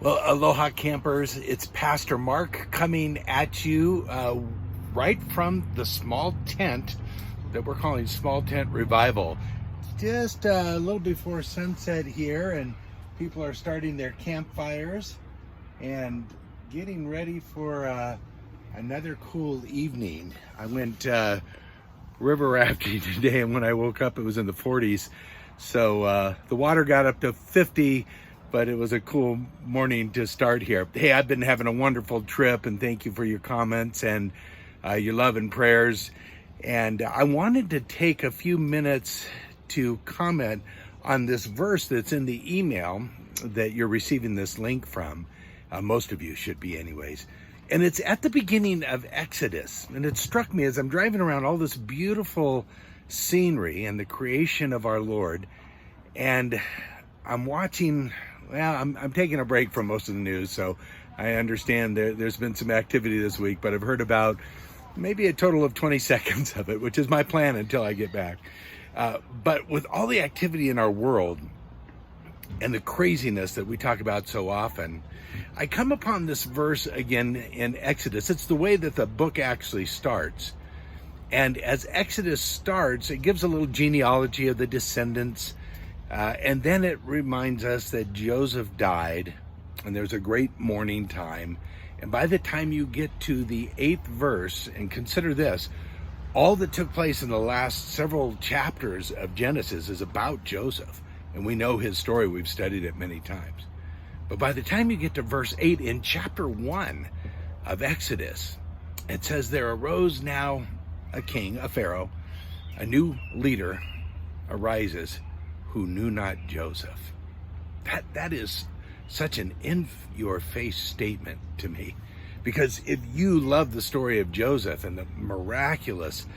Well, aloha campers, it's Pastor Mark coming at you right from the small tent that we're calling Small Tent Revival. Just a little before sunset here, and people are starting their campfires and getting ready for another cool evening. I went river rafting today, and when I woke up it was in the 40s, so the water got up to 50. But it was a cool morning to start here. Hey, I've been having a wonderful trip, and thank you for your comments and your love and prayers. And I wanted to take a few minutes to comment on this verse that's in the email that you're receiving this link from. Most of you should be anyways. And it's at the beginning of Exodus. And it struck me as I'm driving around all this beautiful scenery and the creation of our Lord. And I'm watching... Well, I'm taking a break from most of the news, so I understand there's been some activity this week, but I've heard about maybe a total of 20 seconds of it, which is my plan until I get back. But with all the activity in our world and the craziness that we talk about so often, I come upon this verse again in Exodus. It's the way that the book actually starts. And as Exodus starts, it gives a little genealogy of the descendants. And then it reminds us that Joseph died, and there's a great mourning time. And by the time you get to the 8th verse, and consider this, all that took place in the last several chapters of Genesis is about Joseph. And we know his story, we've studied it many times. But by the time you get to verse 8 in chapter 1 of Exodus, it says, there arose now a king, a Pharaoh, a new leader arises, who knew not Joseph. That is such an in-your-face statement to me. Because if you love the story of Joseph and the miraculous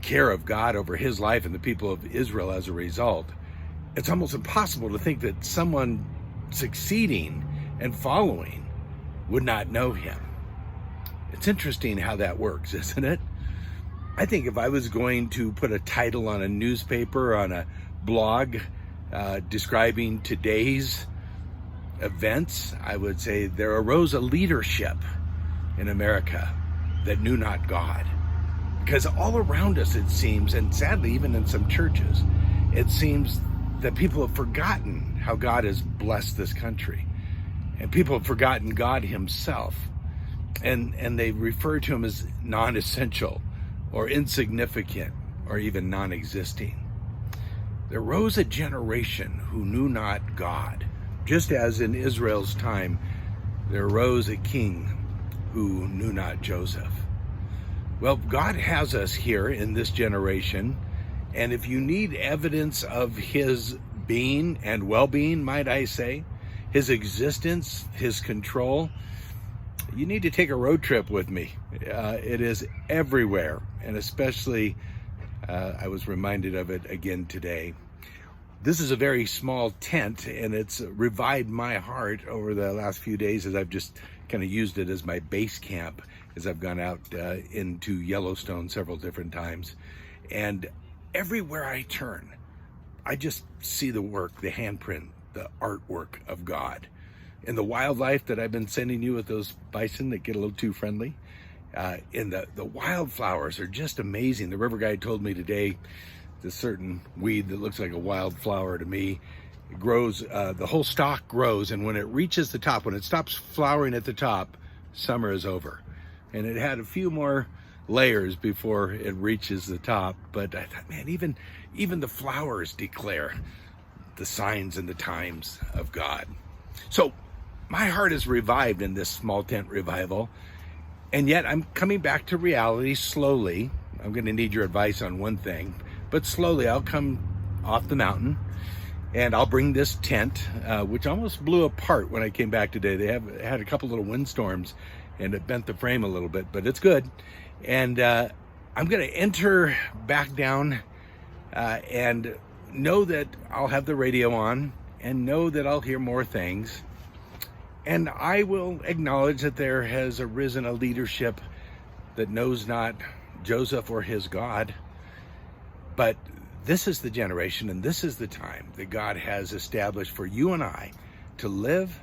care of God over his life and the people of Israel as a result, it's almost impossible to think that someone succeeding and following would not know him. It's interesting how that works, isn't it? I think if I was going to put a title on a newspaper, on a blog, describing today's events, I would say there arose a leadership in America that knew not God. Because all around us, it seems, and sadly even in some churches, it seems that people have forgotten how God has blessed this country. And people have forgotten God himself. And they refer to him as non-essential or insignificant or even non-existing. There rose a generation who knew not God, just as in Israel's time, there arose a king who knew not Joseph. Well, God has us here in this generation, and if you need evidence of his being and well-being, might I say, his existence, his control, you need to take a road trip with me. It is everywhere, and especially I was reminded of it again today. This is a very small tent, and it's revived my heart over the last few days as I've just kind of used it as my base camp as I've gone out into Yellowstone several different times. And everywhere I turn, I just see the work, the handprint, the artwork of God. And the wildlife that I've been sending you with those bison that get a little too friendly, and the wildflowers are just amazing. The river guide told me today this certain weed that looks like a wildflower to me, it grows, the whole stalk grows, and when it reaches the top, when it stops flowering at the top, summer is over. And it had a few more layers before it reaches the top, but I thought, man, even the flowers declare the signs and the times of God. So my heart is revived in this small tent revival, and yet I'm coming back to reality slowly. I'm going to need your advice on one thing, but slowly I'll come off the mountain and I'll bring this tent, which almost blew apart when I came back today. They had a couple little windstorms and it bent the frame a little bit, but it's good. And I'm going to enter back down and know that I'll have the radio on and know that I'll hear more things. And I will acknowledge that there has arisen a leadership that knows not Joseph or his God. But this is the generation and this is the time that God has established for you and I to live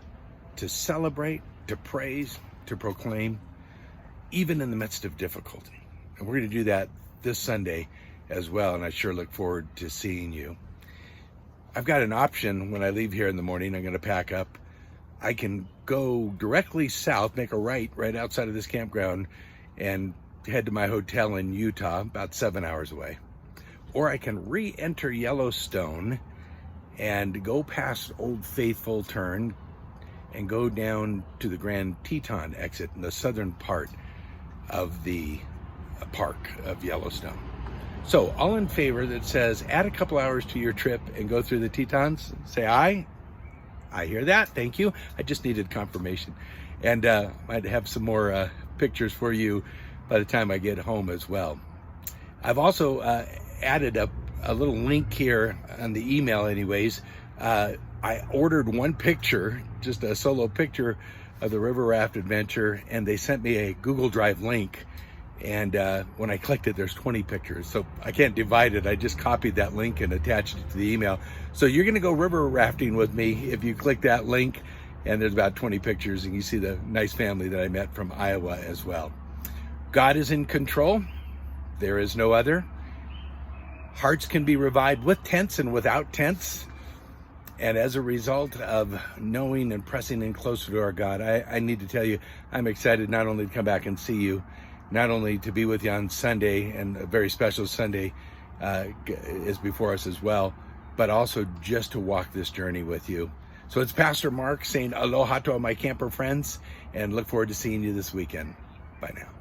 to celebrate, to praise, to proclaim, even in the midst of difficulty. And we're going to do that this Sunday as well, and I sure look forward to seeing you. I've got an option when I leave here in the morning. I'm going to pack up. I can go directly south, make a right outside of this campground, and head to my hotel in Utah, about 7 hours away. Or I can re-enter Yellowstone and go past Old Faithful Turn and go down to the Grand Teton exit in the southern part of the park of Yellowstone. So all in favor that says add a couple hours to your trip and go through the Tetons, say aye. I hear that, thank you. I just needed confirmation. And I'd have some more pictures for you by the time I get home as well. I've also added a little link here on the email anyways. I ordered one picture, just a solo picture of the river raft adventure, and they sent me a Google Drive link. And when I clicked it, there's 20 pictures. So I can't divide it. I just copied that link and attached it to the email. So you're gonna go river rafting with me if you click that link, and there's about 20 pictures, and you see the nice family that I met from Iowa as well. God is in control. There is no other. Hearts can be revived with tents and without tents. And as a result of knowing and pressing in closer to our God, I need to tell you, I'm excited not only to come back and see you, not only to be with you on Sunday, and a very special Sunday is before us as well, but also just to walk this journey with you. So it's Pastor Mark saying aloha to all my camper friends, and look forward to seeing you this weekend. Bye now.